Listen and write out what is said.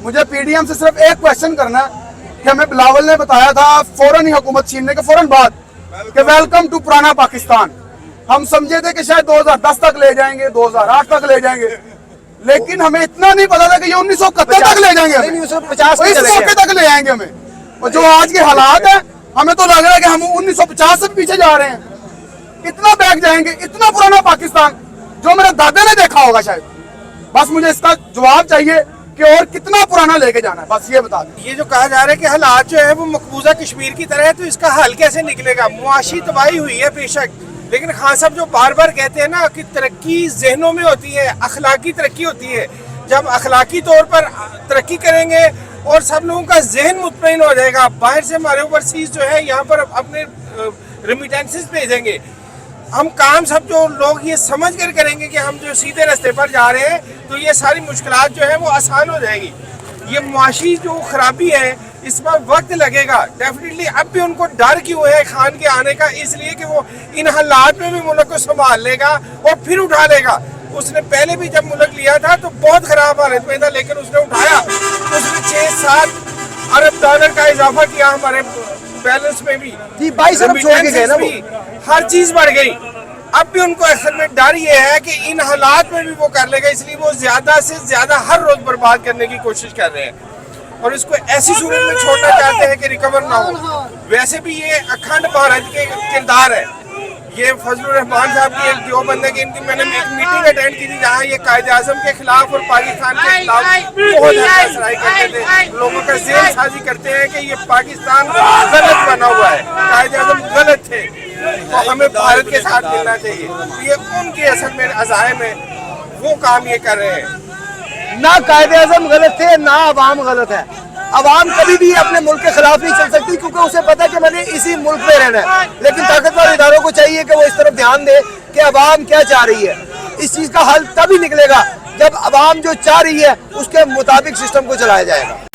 मुझे पीडीएम से सिर्फ एक क्वेश्चन करना है कि हमें बिलावल ने बताया था फौरन ही हुकूमत छीनने के फौरन बाद कि वेलकम टू पुराना पाकिस्तान। हम समझे थे कि शायद 2010 तक ले जाएंगे, 2008 तक ले जाएंगे, लेकिन हमें इतना नहीं पता था कि ये 1971 तक ले जाएंगे, 1950 तक ले जाएंगे हमें। और जो आज के हालात है, हमें तो लग रहा है कि हम 1950 से पीछे जा रहे हैं। इतना बैक जाएंगे, इतना पुराना पाकिस्तान जो मेरे दादा ने देखा होगा शायद। बस मुझे इसका जवाब चाहिए कि और कितना पुराना लेके जाना है, बस ये बता दें। ये जो कहा जा रहा है कि हालात जो है वो मकबूजा कश्मीर की तरह है, तो इसका हल कैसे निकलेगा? मुआशी तबाही हुई है बेशक, लेकिन खान साहब जो बार बार कहते हैं ना कि तरक्की जहनों में होती है, अखलाकी तरक्की होती है। जब अखलाकी तौर पर तरक्की करेंगे और सब लोगों का जहन मुतमईन हो जाएगा, बाहर से हमारे ओवरसीज जो है यहाँ पर अपने रेमिटेंसेस भेजेंगे, हम काम सब जो लोग ये समझ कर करेंगे कि हम जो सीधे रास्ते पर जा रहे हैं, तो ये सारी मुश्किलात जो है वो आसान हो जाएगी। ये मुआशी जो खराबी है इस पर वक्त लगेगा डेफिनेटली। अब भी उनको डर क्यों है खान के आने का? इसलिए कि वो इन हालात में भी मुल्क को संभाल लेगा और फिर उठा लेगा। उसने पहले भी जब मुल्क लिया था तो बहुत खराब हालत में था, लेकिन उसने उठाया। उसने 6-7 अरब डॉलर का इजाफा किया हमारे बैलेंस में भी, 22 अरब छोड़ के गए ना वो। हर चीज बढ़ गई। अब भी उनको असल में डर ये है कि इन हालात में भी वो कर लेगा, इसलिए वो ज्यादा से ज्यादा हर रोज बर्बाद करने की कोशिश कर रहे हैं और इसको ऐसी सूरत में छोड़ना चाहते हैं कि रिकवर ना हो। वैसे भी ये अखंड भारत के किरदार है। ये फजलुर रहमान साहब की एक देवबंद की इनकी मैंने एक मीटिंग अटेंड की थी जहाँ ये कायदे आजम के खिलाफ और पाकिस्तान के खिलाफ बहुत हल्कासराई करते थे, लोगों का जेल साजी करते हैं कि ये पाकिस्तान गलत बना हुआ है, कायदे आजम गलत थे, तो हमें भारत के साथ मिलना चाहिए। ये उनके असल में अज़ाइम है, वो काम ये कर रहे हैं। ना कायदे आजम गलत थे, ना अवाम गलत है। अवाम कभी भी अपने मुल्क के खिलाफ नहीं चल सकती, क्योंकि उसे पता है कि मैंने इसी मुल्क में रहना है। लेकिन ताकतवर इदारों को चाहिए कि वो इस तरफ ध्यान दे कि अवाम क्या चाह रही है। इस चीज का हल तभी निकलेगा जब अवाम जो चाह रही है उसके मुताबिक सिस्टम को चलाया जाएगा।